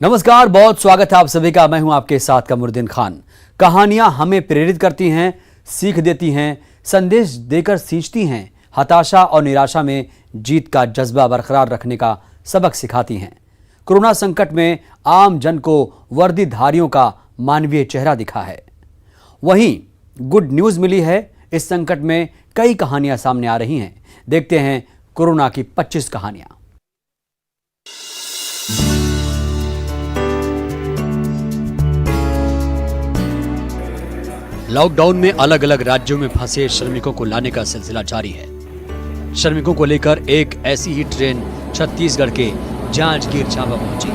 नमस्कार, बहुत स्वागत है आप सभी का। मैं हूं आपके साथ कमरुद्दीन खान। कहानियां हमें प्रेरित करती हैं, सीख देती हैं, संदेश देकर सींचती हैं, हताशा और निराशा में जीत का जज्बा बरकरार रखने का सबक सिखाती हैं। कोरोना संकट में आम जन को वर्दीधारियों का मानवीय चेहरा दिखा है। वहीं गुड न्यूज मिली है। इस संकट में कई कहानियां सामने आ रही हैं। देखते हैं कोरोना की 25 कहानियां। लॉकडाउन में अलग अलग राज्यों में फंसे श्रमिकों को लाने का सिलसिला जारी है। श्रमिकों को लेकर एक ऐसी ही ट्रेन छत्तीसगढ़ के जांजगीर चांपा पहुंची।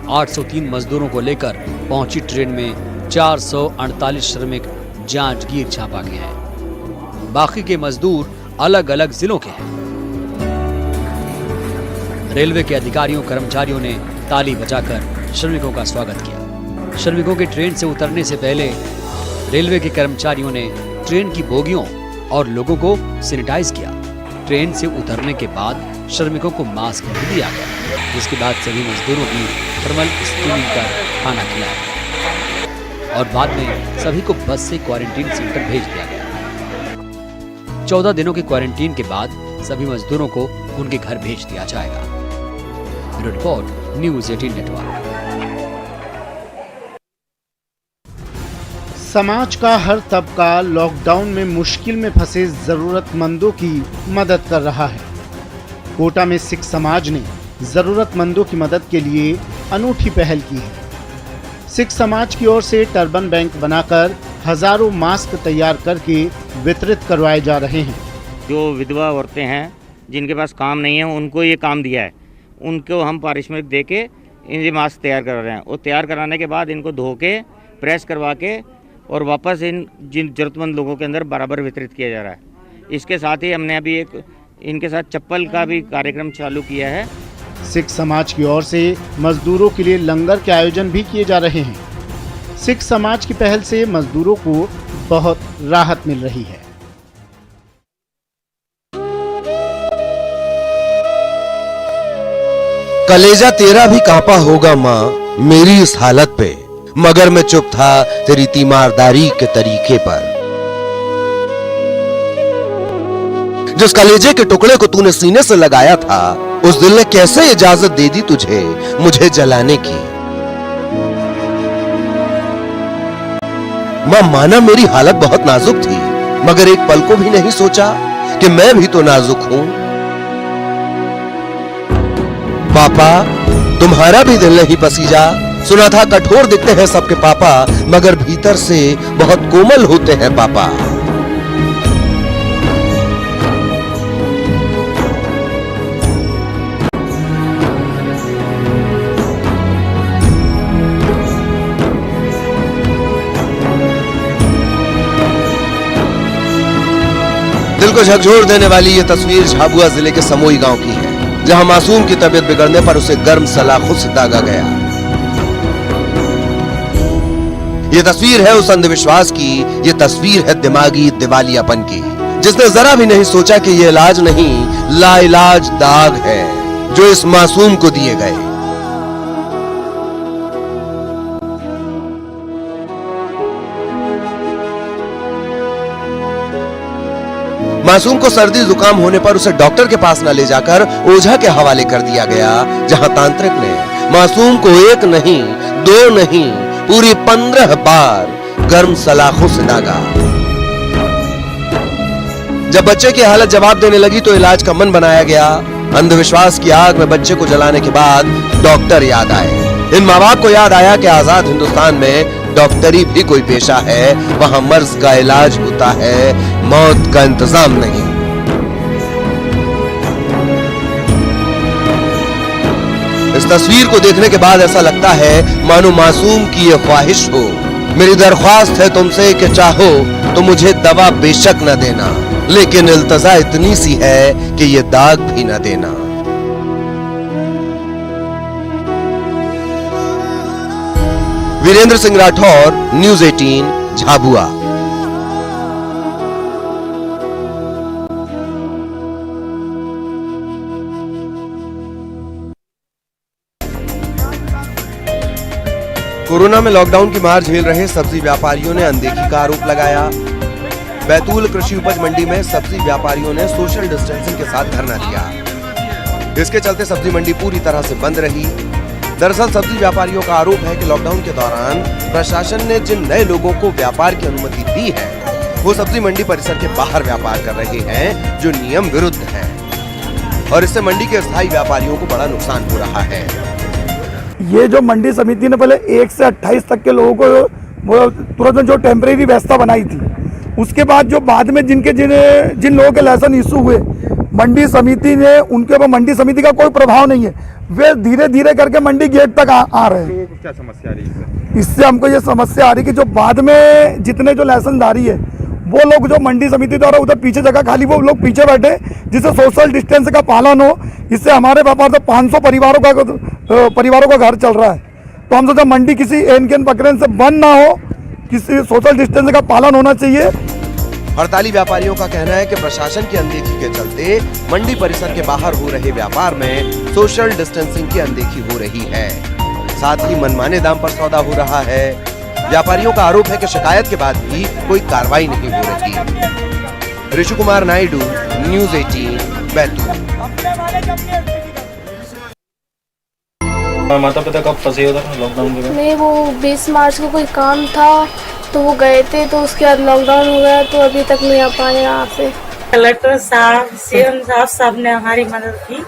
803 मजदूरों को लेकर पहुंची ट्रेन में 448 श्रमिक जांजगीर चांपा के हैं। बाकी के मजदूर अलग अलग जिलों के हैं। रेलवे के अधिकारियों कर्मचारियों ने ताली बजाकर श्रमिकों का स्वागत किया। श्रमिकों के ट्रेन से उतरने से पहले रेलवे के कर्मचारियों ने ट्रेन की बोगियों और लोगों को सैनिटाइज किया। ट्रेन से उतरने के बाद श्रमिकों को मास्क भी दिया गया, जिसके बाद सभी मजदूरों की थर्मल स्क्रीनिंग कर खाना खिलाया और बाद में सभी को बस से क्वारंटीन सेंटर भेज दिया गया। 14 दिनों के क्वारंटीन के बाद सभी मजदूरों को उनके घर भेज दिया जाएगा। Bureau report, news 18 network. समाज का हर तबका लॉकडाउन में मुश्किल में फंसे जरूरतमंदों की मदद कर रहा है। कोटा में सिख समाज ने जरूरतमंदों की मदद के लिए अनूठी पहल की है। सिख समाज की ओर से टर्बन बैंक बनाकर हजारों मास्क तैयार करके वितरित करवाए जा रहे हैं। जो विधवा औरतें हैं जिनके पास काम नहीं है, उनको ये काम दिया है। उनको हम पारिश्रमिक दे के ये मास्क तैयार करा रहे हैं और तैयार कराने के बाद इनको धो के प्रेस करवा के और वापस जिन जरूरतमंद लोगों के अंदर बराबर वितरित किया जा रहा है। इसके साथ ही हमने अभी एक इनके साथ चप्पल का भी कार्यक्रम चालू किया है। सिख समाज की ओर से मजदूरों के लिए लंगर के आयोजन भी किए जा रहे हैं। सिख समाज की पहल से मजदूरों को बहुत राहत मिल रही है। कलेजा तेरा भी कांपा होगा माँ मेरी इस हालत पे, मगर मैं चुप था तेरी तीमारदारी के तरीके पर। जिस कलेजे के टुकड़े को तूने सीने से लगाया था, उस दिल ने कैसे इजाजत दे दी तुझे मुझे जलाने की। मां, माना मेरी हालत बहुत नाजुक थी, मगर एक पल को भी नहीं सोचा कि मैं भी तो नाजुक हूं। पापा, तुम्हारा भी दिल नहीं पसीजा। सुना था कठोर दिखते हैं सबके पापा, मगर भीतर से बहुत कोमल होते हैं पापा। दिल को झकझोर देने वाली ये तस्वीर झाबुआ जिले के समोई गांव की है, जहां मासूम की तबीयत बिगड़ने पर उसे गर्म सलाखों से दागा गया। ये तस्वीर है उस अंधविश्वास की, ये तस्वीर है दिमागी दिवालियापन की, जिसने जरा भी नहीं सोचा कि ये इलाज नहीं, लाइलाज दाग है जो इस मासूम को दिए गए। मासूम को सर्दी जुकाम होने पर उसे डॉक्टर के पास न ले जाकर ओझा के हवाले कर दिया गया, जहां तांत्रिक ने मासूम को एक नहीं, दो नहीं, पूरी 15 बार गर्म सलाखों से दागा। जब बच्चे की हालत जवाब देने लगी तो इलाज का मन बनाया गया। अंधविश्वास की आग में बच्चे को जलाने के बाद डॉक्टर याद आए। इन माँ बाप को याद आया कि आजाद हिंदुस्तान में डॉक्टरी भी कोई पेशा है, वहां मर्ज का इलाज होता है, मौत का इंतजाम नहीं। इस तस्वीर को देखने के बाद ऐसा लगता है मानो मासूम की ये ख्वाहिश हो। मेरी दरख्वास्त है तुमसे कि चाहो तो मुझे दवा बेशक न देना, लेकिन इल्तजा इतनी सी है कि ये दाग भी न देना। वीरेंद्र सिंह राठौर, न्यूज़ 18, झाबुआ। कोरोना में लॉकडाउन की मार झेल रहे सब्जी व्यापारियों ने अनदेखी का आरोप लगाया। बैतूल कृषि उपज मंडी में सब्जी व्यापारियों ने सोशल डिस्टेंसिंग के साथ धरना दिया। इसके चलते सब्जी मंडी पूरी तरह से बंद रही। दरअसल सब्जी व्यापारियों का आरोप है कि लॉकडाउन के दौरान प्रशासन ने जिन नए लोगों को व्यापार की अनुमति दी है, वो सब्जी मंडी परिसर के बाहर व्यापार कर रहे हैं, जो नियम विरुद्ध है, और इससे मंडी के स्थायी व्यापारियों को बड़ा नुकसान हो रहा है। ये जो मंडी समिति ने पहले 1 से 28 तक के लोगों को वो तुरंत जो टेम्परेरी व्यवस्था बनाई थी, उसके बाद जो बाद में जिन लोगों के लाइसेंस इशू हुए, मंडी समिति ने उनके ऊपर मंडी समिति का कोई प्रभाव नहीं है, वे धीरे धीरे करके मंडी गेट तक आ रहे हैं। को क्या समस्या आ रही है? इससे हमको ये समस्या आ रही कि जो बाद में जितने जो लाइसेंसधारी है, वो लोग जो मंडी समिति द्वारा उधर पीछे जगह खाली, वो लोग पीछे बैठे, जिससे सोशल डिस्टेंस का पालन हो। इससे हमारे व्यापार से 500 परिवारों का घर चल रहा है। तो हम सोचा मंडी किसी एन के प्रकरण से बंद ना हो, किसी सोशल डिस्टेंस का पालन होना चाहिए। हड़ताली व्यापारियों का कहना है कि प्रशासन की अनदेखी के चलते मंडी परिसर के बाहर हो रहे व्यापार में सोशल डिस्टेंसिंग की अनदेखी हो रही है, साथ ही मनमाने दाम पर सौदा हो रहा है। व्यापारियों का आरोप है कि शिकायत के बाद भी कोई कार्रवाई नहीं हो रही। ऋषि कुमार नायडू, न्यूज़ 18, बैतूल। माता पिता कब फंसे उधर लॉकडाउन के बाद? नहीं, वो 20 मार्च को कोई काम था तो वो गए थे, तो उसके बाद लॉकडाउन हो गया, तो अभी तक नहीं आ पाए यहाँ से। कलेक्टर साहब, सीएम साहब सब ने हमारी मदद की,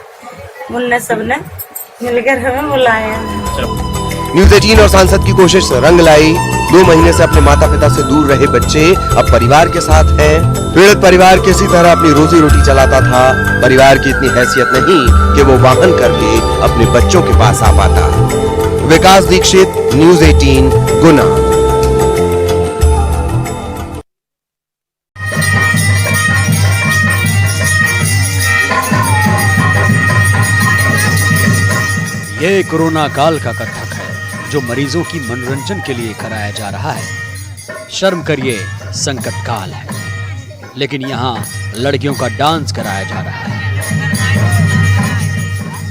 उनने सबने मिलकर हमें बुलाया। न्यूज़ 18 और सांसद की कोशिश रंग लाई। 2 महीने से अपने माता पिता से दूर रहे बच्चे अब परिवार के साथ हैं। पीड़ित परिवार किसी तरह अपनी रोजी रोटी चलाता था। परिवार की इतनी हैसियत नहीं कि वो वाहन करके अपने बच्चों के पास आ पाता। विकास दीक्षित, न्यूज़ 18, गुना। ये कोरोना काल का कथक है जो मरीजों की मनोरंजन के लिए कराया जा रहा है। शर्म करिए, संकट काल है, लेकिन यहाँ लड़कियों का डांस कराया जा रहा है।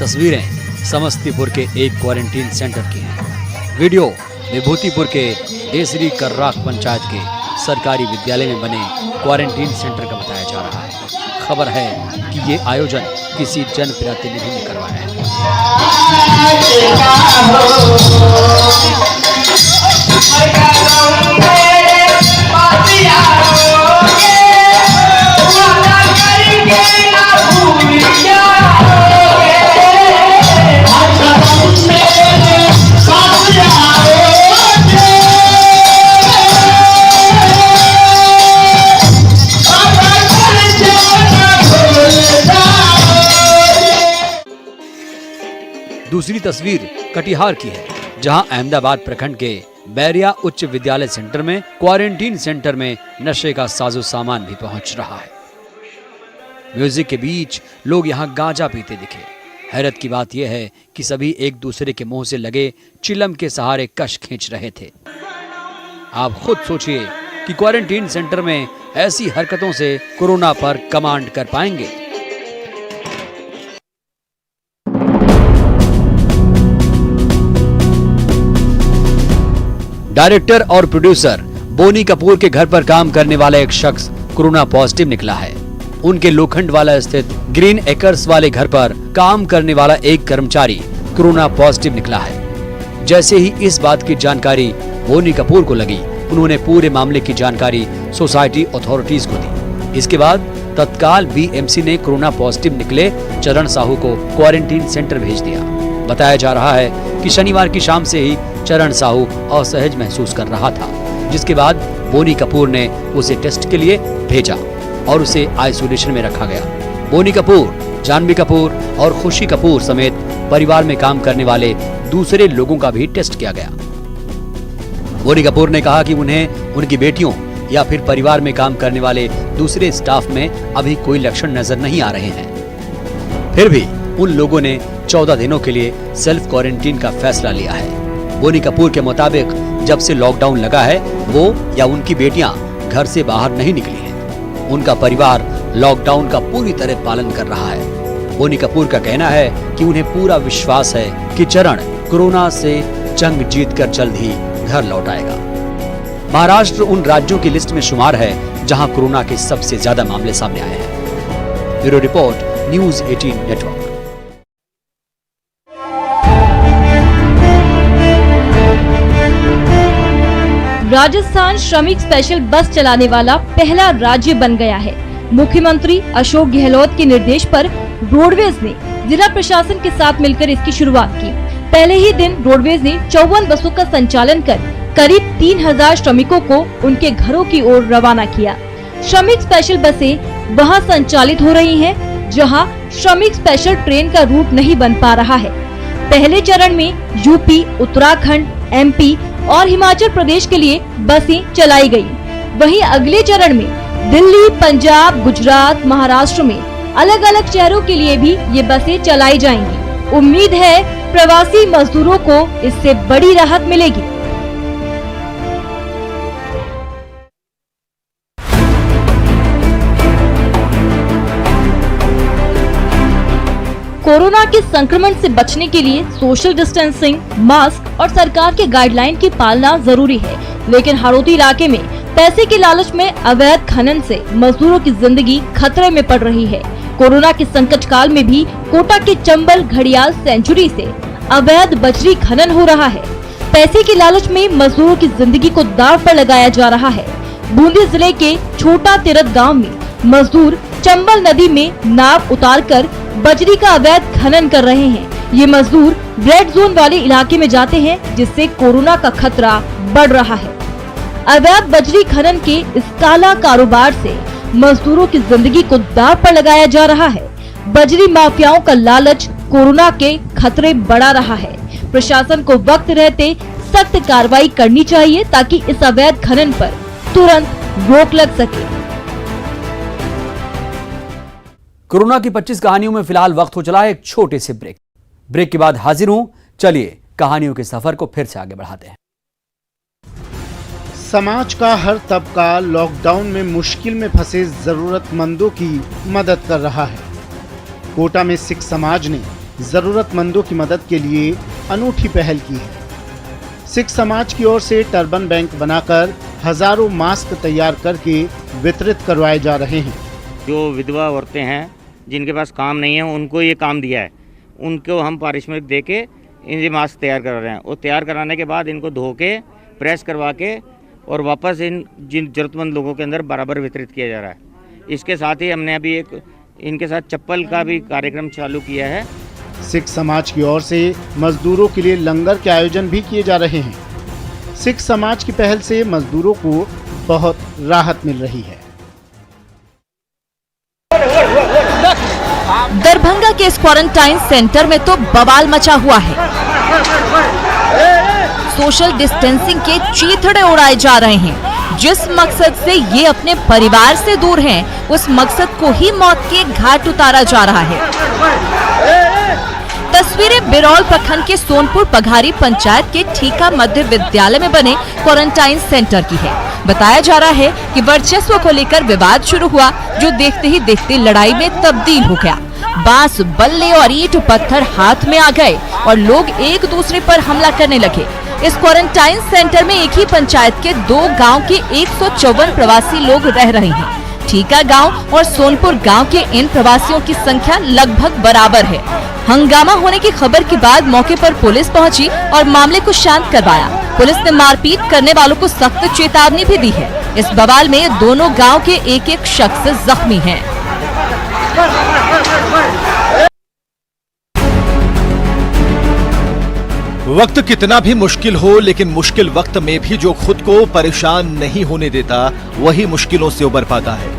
तस्वीरें समस्तीपुर के एक क्वारंटीन सेंटर की हैं। वीडियो विभूतिपुर के देसरी कर्राख पंचायत के सरकारी विद्यालय में बने क्वारंटीन सेंटर का बताया जा रहा है। खबर है कि ये आयोजन किसी जनप्रतिनिधि ने करवाया है। दूसरी तस्वीर कटिहार की है, जहां अहमदाबाद प्रखंड के बैरिया उच्च विद्यालय सेंटर में क्वारंटीन सेंटर में नशे का साजो सामान भी पहुंच रहा है। म्यूजिक के बीच लोग यहां गांजा पीते दिखे। हैरत की बात यह है कि सभी एक दूसरे के मुंह से लगे चिलम के सहारे कश खींच रहे थे। आप खुद सोचिए कि क्वारंटीन सेंटर में ऐसी हरकतों से कोरोना पर कमांड कर पाएंगे। डायरेक्टर और प्रोड्यूसर बोनी कपूर के घर पर काम करने वाला एक शख्स कोरोना पॉजिटिव निकला है। उनके लोखंडवाला स्थित ग्रीन एकर्स वाले घर पर काम करने वाला एक कर्मचारी कोरोना पॉजिटिव निकला है। जैसे ही इस बात की जानकारी बोनी कपूर को लगी, उन्होंने पूरे मामले की जानकारी सोसाइटी अथॉरिटीज को दी। इसके बाद तत्काल बीएमसी ने कोरोना पॉजिटिव निकले चरण साहू को क्वारंटीन सेंटर भेज दिया। बताया जा रहा है कि शनिवार की शाम से ही चरण साहू असहज महसूस कर रहा था, जिसके बाद बोनी कपूर ने उसे टेस्ट के लिए भेजा और उसे आइसोलेशन में रखा गया। बोनी कपूर, जानवी कपूर और खुशी कपूर समेत परिवार में काम करने वाले दूसरे लोगों का भी टेस्ट किया गया। बोनी कपूर ने कहा कि उन्हें उनकी बेटियों या फिर परिवार में काम करने वाले दूसरे स्टाफ में अभी कोई लक्षण नजर नहीं आ रहे हैं। फिर भी उन लोगों ने 14 दिनों के लिए सेल्फ क्वारंटीन का फैसला लिया है। बोनी कपूर के मुताबिक जब से लॉकडाउन लगा है, वो या उनकी बेटियां घर से बाहर नहीं निकली हैं। उनका परिवार लॉकडाउन का पूरी तरह पालन कर रहा है। बोनी कपूर का कहना है कि उन्हें पूरा विश्वास है कि चरण कोरोना से जंग जीतकर जल्द ही घर लौट आएगा। महाराष्ट्र उन राज्यों की लिस्ट में शुमार है जहां कोरोना के सबसे ज्यादा मामले सामने आए हैं। Bureau report, news 18 network. Rajasthan श्रमिक स्पेशल बस चलाने वाला पहला राज्य बन गया है। मुख्यमंत्री अशोक गहलोत के निर्देश पर रोडवेज ने जिला प्रशासन के साथ मिलकर इसकी शुरुआत की। पहले ही दिन रोडवेज ने 54 बसों का संचालन कर करीब 3000 श्रमिकों को उनके घरों की ओर रवाना किया। श्रमिक स्पेशल बसें वहां संचालित हो रही हैं, जहां श्रमिक स्पेशल ट्रेन का रूट नहीं बन पा रहा है। पहले चरण में यूपी, उत्तराखंड, एमपी और हिमाचल प्रदेश के लिए बसें चलाई गयी। वहीं अगले चरण में दिल्ली, पंजाब, गुजरात, महाराष्ट्र में अलग अलग शहरों के लिए भी ये बसें चलाई जाएंगी। उम्मीद है प्रवासी मजदूरों को इससे बड़ी राहत मिलेगी। कोरोना के संक्रमण से बचने के लिए सोशल डिस्टेंसिंग, मास्क और सरकार के गाइडलाइन की पालना जरूरी है, लेकिन हाड़ौती इलाके में पैसे के लालच में अवैध खनन से मजदूरों की जिंदगी खतरे में पड़ रही है। कोरोना के संकट काल में भी कोटा के चंबल घड़ियाल सेंचुरी से अवैध बजरी खनन हो रहा है। पैसे के लालच में मजदूरों की जिंदगी को दांव पर लगाया जा रहा है। बूंदी जिले के छोटा तिरत गाँव में मजदूर चंबल नदी में नाव उतारकर बजरी का अवैध खनन कर रहे हैं। ये मजदूर रेड जोन वाले इलाके में जाते हैं, जिससे कोरोना का खतरा बढ़ रहा है। अवैध बजरी खनन के इस काला कारोबार से मजदूरों की जिंदगी को दांव पर लगाया जा रहा है। बजरी माफियाओं का लालच कोरोना के खतरे बढ़ा रहा है। प्रशासन को वक्त रहते सख्त कार्रवाई करनी चाहिए ताकि इस अवैध खनन पर तुरंत रोक लग सके। कोरोना की 25 कहानियों में फिलहाल वक्त हो चला है एक छोटे से ब्रेक के बाद हाजिर हूं। चलिए कहानियों के सफर को फिर से आगे बढ़ाते हैं। समाज का हर तबका लॉकडाउन में मुश्किल में फंसे जरूरतमंदों की मदद कर रहा है। कोटा में सिख समाज ने जरूरतमंदों की मदद के लिए अनूठी पहल की है। सिख समाज की ओर से टर्बन बैंक बनाकर हजारों मास्क तैयार करके वितरित करवाए जा रहे हैं। जो विधवा औरतें हैं जिनके पास काम नहीं है, उनको ये काम दिया है। उनको हम पारिश्रमिक दे के इनके मास्क तैयार करा रहे हैं और तैयार कराने के बाद इनको धो के प्रेस करवा के और वापस जिन जरूरतमंद लोगों के अंदर बराबर वितरित किया जा रहा है। इसके साथ ही हमने अभी एक इनके साथ चप्पल का भी कार्यक्रम चालू किया है। सिख समाज की ओर से मजदूरों के लिए लंगर के आयोजन भी किए जा रहे हैं। सिख समाज की पहल से मजदूरों को बहुत राहत मिल रही है। दरभंगा के इस क्वारंटाइन सेंटर में तो बवाल मचा हुआ है। सोशल डिस्टेंसिंग के चीथड़े उड़ाए जा रहे हैं। जिस मकसद से ये अपने परिवार से दूर हैं, उस मकसद को ही मौत के घाट उतारा जा रहा है। तस्वीरें बिरौल प्रखंड के सोनपुर पघारी पंचायत के ठीका मध्य विद्यालय में बने क्वारंटाइन सेंटर की है। बताया जा रहा है कि वर्चस्व को लेकर विवाद शुरू हुआ, जो देखते ही देखते लड़ाई में तब्दील हो गया। बांस, बल्ले और ईंट पत्थर हाथ में आ गए और लोग एक दूसरे पर हमला करने लगे। इस क्वारंटाइन सेंटर में एक ही पंचायत के 2 गांव के 154 प्रवासी लोग रह रहे हैं। ठीका गांव और सोनपुर गांव के इन प्रवासियों की संख्या लगभग बराबर है। हंगामा होने की खबर के बाद मौके पर पुलिस पहुंची और मामले को शांत करवाया। पुलिस ने मारपीट करने वालों को सख्त चेतावनी भी दी है। इस बवाल में दोनों गांव के एक शख्स जख्मी हैं। वक्त कितना भी मुश्किल हो, लेकिन मुश्किल वक्त में भी जो खुद को परेशान नहीं होने देता, वही मुश्किलों से उबर पाता है।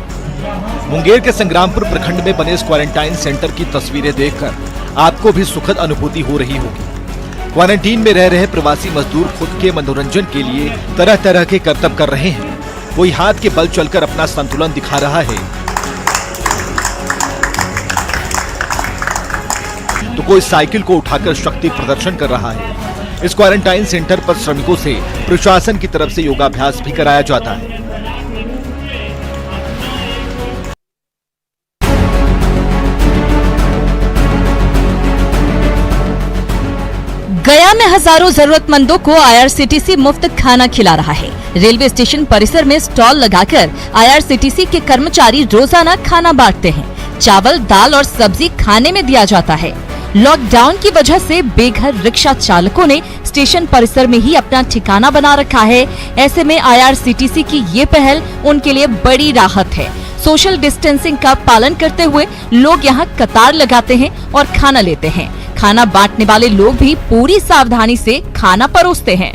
मुंगेर के संग्रामपुर प्रखंड में बने इस क्वारंटाइन सेंटर की तस्वीरें देखकर आपको भी सुखद अनुभूति हो रही होगी। क्वारंटीन में रह रहे प्रवासी मजदूर खुद के मनोरंजन के लिए तरह तरह के करतब कर रहे हैं। कोई हाथ के बल चलकर अपना संतुलन दिखा रहा है, तो कोई साइकिल को उठाकर शक्ति प्रदर्शन कर रहा है। इस क्वारंटाइन सेंटर पर श्रमिकों से प्रशासन की तरफ से योगाभ्यास भी कराया जाता है। गया में में हजारों जरूरतमंदों को IRCTC मुफ्त खाना खिला रहा है। रेलवे स्टेशन परिसर में स्टॉल लगाकर IRCTC के कर्मचारी रोजाना खाना बांटते हैं। चावल, दाल और सब्जी खाने में दिया जाता है। लॉकडाउन की वजह से बेघर रिक्शा चालकों ने स्टेशन परिसर में ही अपना ठिकाना बना रखा है। ऐसे में IRCTC की ये पहल उनके लिए बड़ी राहत है। सोशल डिस्टेंसिंग का पालन करते हुए लोग यहाँ कतार लगाते हैं और खाना लेते हैं। खाना बांटने वाले लोग भी पूरी सावधानी से खाना परोसते हैं।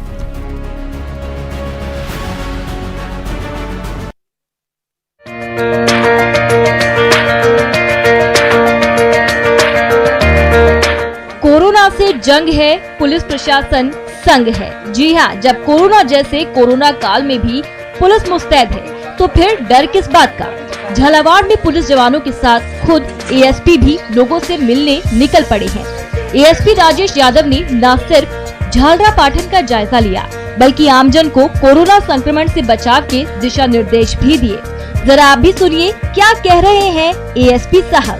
कोरोना से जंग है, पुलिस प्रशासन संग है। जी हाँ, जब कोरोना जैसे कोरोना काल में भी पुलिस मुस्तैद है तो फिर डर किस बात का। झालावाड़ में पुलिस जवानों के साथ खुद ASP भी लोगों से मिलने निकल पड़े हैं। ASP राजेश यादव ने न सिर्फ झालरा पाठन का जायजा लिया बल्कि आमजन को कोरोना संक्रमण से बचाव के दिशा निर्देश भी दिए। जरा आप भी सुनिए क्या कह रहे हैं ASP साहब।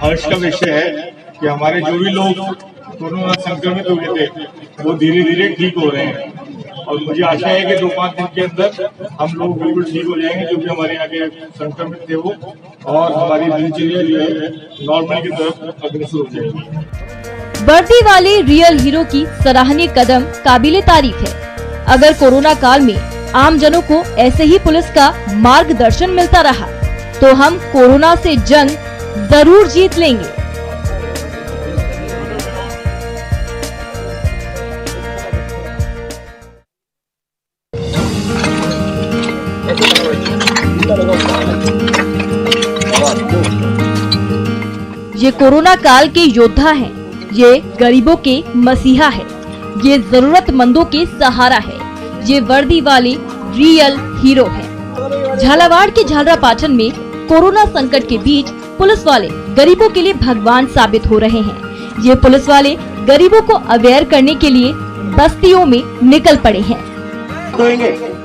हर्ष का विषय है कि हमारे जो भी लोग कोरोना संक्रमित हुए थे वो धीरे धीरे ठीक हो रहे हैं और मुझे आशा है कि 2-5 दिन के अंदर हम लोग बिल्कुल ठीक हो जाएंगे, जो भी हमारे यहाँ के संक्रमित थे वो, और हमारी दिनचर्या जो है नॉर्मल की तरफ अग्रसर हो जाएगी। वर्दी वाले रियल हीरो की सराहनीय कदम काबिले तारीफ है। अगर कोरोना काल में आम जनों को ऐसे ही पुलिस का मार्गदर्शन मिलता रहा तो हम कोरोना से जंग जरूर जीत लेंगे। ये कोरोना काल के योद्धा हैं, ये गरीबों के मसीहा है, ये जरूरतमंदों के सहारा है, ये वर्दी वाले रियल हीरो हैं। झालावाड़ के झालरा पाटन में कोरोना संकट के बीच पुलिस वाले गरीबों के लिए भगवान साबित हो रहे हैं। ये पुलिस वाले गरीबों को अवेयर करने के लिए बस्तियों में निकल पड़े हैं।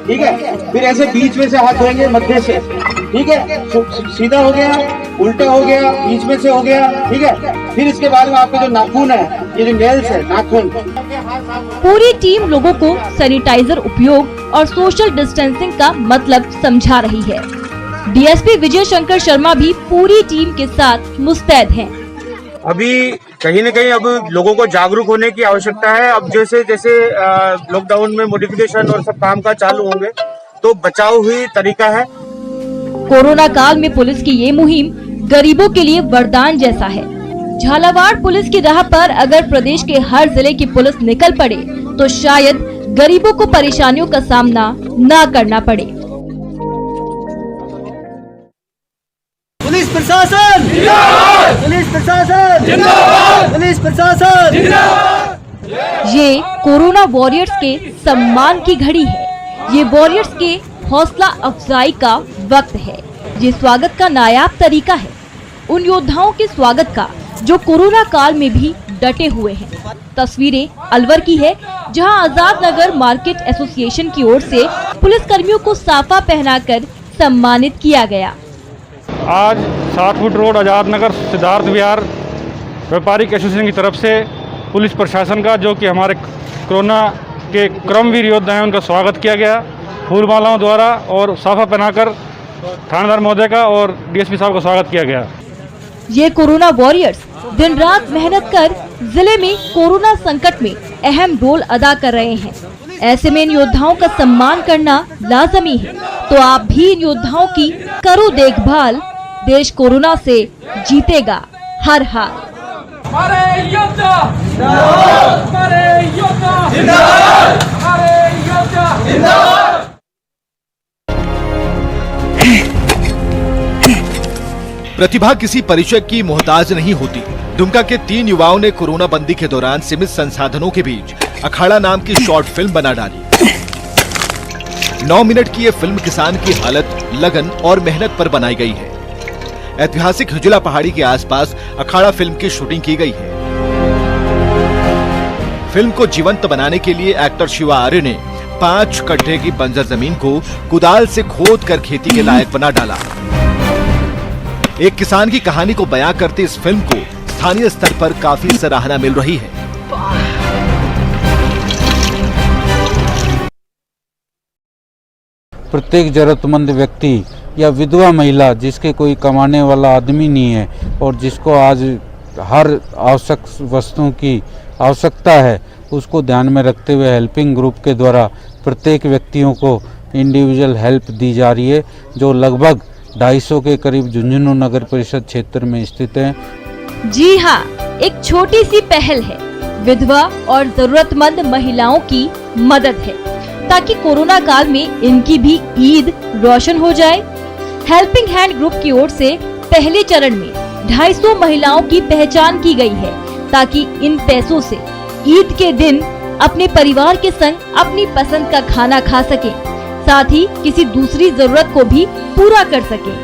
ठीक है, फिर ऐसे बीच में से हाथ धोएंगे, मध्य से, ठीक है, सीधा हो गया, उल्टा हो गया, बीच में से हो गया, ठीक है। फिर इसके बाद में आपका जो नाखून है, ये जो नेल्स है, नाखून। पूरी टीम लोगों को सैनिटाइजर उपयोग और सोशल डिस्टेंसिंग का मतलब समझा रही है। DSP विजय शंकर शर्मा भी पूरी टीम के साथ मुस्तैद हैं। अभी कहीं न कहीं अब लोगों को जागरूक होने की आवश्यकता है। अब जैसे जैसे लॉकडाउन में मॉडिफिकेशन और सब काम का चालू होंगे तो बचाव हुई तरीका है। कोरोना काल में पुलिस की ये मुहिम गरीबों के लिए वरदान जैसा है। झालावाड़ पुलिस की राह पर अगर प्रदेश के हर जिले की पुलिस निकल पड़े तो शायद गरीबों को परेशानियों का सामना न करना पड़े। पुलिस प्रशासन जिंदाबाद, पुलिस प्रशासन जिंदाबाद, पुलिस प्रशासन जिंदाबाद। ये कोरोना वॉरियर्स के सम्मान की घड़ी है। ये वॉरियर्स के हौसला अफजाई का वक्त है। ये स्वागत का नायाब तरीका है उन योद्धाओं के स्वागत का जो कोरोना काल में भी डटे हुए हैं। तस्वीरें अलवर की है जहां आजाद नगर मार्केट एसोसिएशन की ओर से पुलिस कर्मियों को साफा पहनाकर सम्मानित किया गया। आज 7 फुट रोड आजाद नगर सिद्धार्थ विहार व्यापारिक एसोसिएशन की तरफ से पुलिस प्रशासन का, जो कि हमारे कोरोना के क्रमवीर योद्धा हैं, उनका स्वागत किया गया फूल मालाओं द्वारा और साफा पहनाकर थानेदार महोदय का और DSP साहब का स्वागत किया गया। ये कोरोना वॉरियर्स दिन रात मेहनत कर जिले में कोरोना संकट में अहम रोल अदा कर रहे हैं। ऐसे में इन योद्धाओं का सम्मान करना लाजमी है। तो आप भी इन योद्धाओं की करो देखभाल। देश कोरोना से जीतेगा हर हाल। हमारे योद्धा जिंदाबाद, हमारे योद्धा जिंदाबाद, हमारे योद्धा जिंदाबाद। प्रतिभा किसी परिचय की मोहताज नहीं होती। दुमका के 3 युवाओं ने कोरोना बंदी के दौरान सीमित संसाधनों के बीच अखाड़ा नाम की शॉर्ट फिल्म बना डाली। 9 मिनट की ये फिल्म किसान की हालत, लगन और मेहनत पर बनाई गई है। ऐतिहासिक हिजुला पहाड़ी के आसपास अखाड़ा फिल्म की शूटिंग की गई है। फिल्म को जीवंत बनाने के लिए एक्टर शिवा आर्य ने 5 कट्ठे की बंजर जमीन को कुदाल से खोद कर खेती के लायक बना डाला। एक किसान की कहानी को बयां करते इस फिल्म को स्थानीय स्तर पर काफी सराहना मिल रही है। प्रत्येक ज़रूरतमंद व्यक्ति या विधवा महिला जिसके कोई कमाने वाला आदमी नहीं है और जिसको आज हर आवश्यक वस्तुओं की आवश्यकता है, उसको ध्यान में रखते हुए हेल्पिंग ग्रुप के द्वारा प्रत्येक व्यक्तियों को इंडिविजुअल हेल्प दी जा रही है, जो लगभग 250 के करीब झुंझुनू नगर परिषद क्षेत्र में स्थित है। जी हाँ, एक छोटी सी पहल है, विधवा और जरूरतमंद महिलाओं की मदद है, ताकि कोरोना काल में इनकी भी ईद रोशन हो जाए। हेल्पिंग हैंड ग्रुप की ओर से पहले चरण में 250 महिलाओं की पहचान की गई है, ताकि इन पैसों से ईद के दिन अपने परिवार के संग अपनी पसंद का खाना खा सके, साथ ही किसी दूसरी जरूरत को भी पूरा कर सके।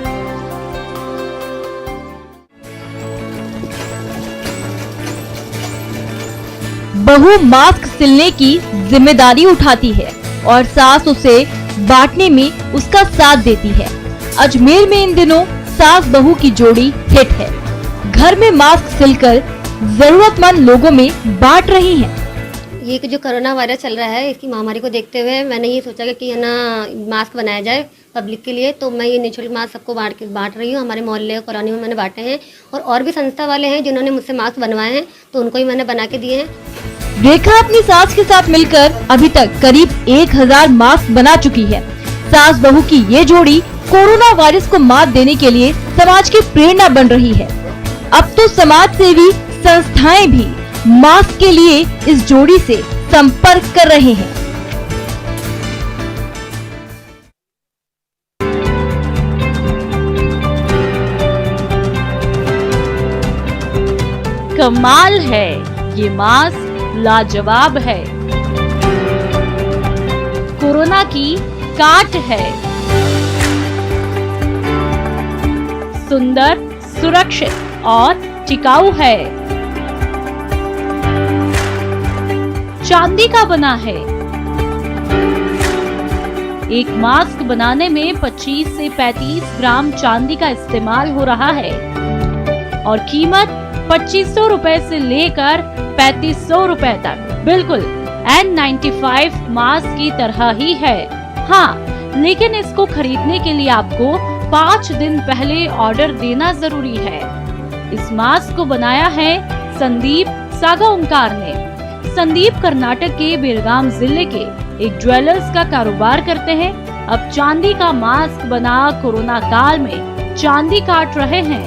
बहू मास्क सिलने की जिम्मेदारी उठाती है और सास उसे बांटने में उसका साथ देती है। अजमेर में इन दिनों सास बहू की जोड़ी हिट है। घर में मास्क सिलकर जरूरतमंद लोगों में बांट रही हैं। ये जो कोरोना वायरस चल रहा है, इसकी महामारी को देखते हुए मैंने ये सोचा कि है ना मास्क बनाया जाए पब्लिक के लिए, तो मैं ये निःशुल्क मास्क सबको बांट रही हूँ। हमारे मोहल्ले कॉलोनी में मैंने बांटे हैं और भी संस्था वाले हैं जिन्होंने मुझसे मास्क बनवाए हैं, तो उनको ही मैंने बना के दिए हैं। रेखा अपनी सास के साथ मिलकर अभी तक करीब 1000 मास्क बना चुकी है। सास बहू की ये जोड़ी कोरोना वायरस को मात देने के लिए समाज की प्रेरणा बन रही है। अब तो समाज सेवी संस्थाएं भी मास्क के लिए इस जोड़ी से संपर्क कर रहे हैं। कमाल है, ये मास्क लाजवाब है। कोरोना की काट है। सुंदर, सुरक्षित और टिकाऊ है। चांदी का बना है। एक मास्क बनाने में 25 से 35 ग्राम चांदी का इस्तेमाल हो रहा है और कीमत 2500 रुपए से लेकर 3500 रुपए तक। बिल्कुल N95 मास्क की तरह ही है। हाँ, लेकिन इसको खरीदने के लिए आपको 5 दिन पहले ऑर्डर देना जरूरी है। इस मास्क को बनाया है संदीप सागा ओंकार ने। संदीप कर्नाटक के बेलगाम जिले के एक ज्वेलर्स का कारोबार करते हैं। अब चांदी का मास्क बना कोरोना काल में चांदी काट रहे हैं।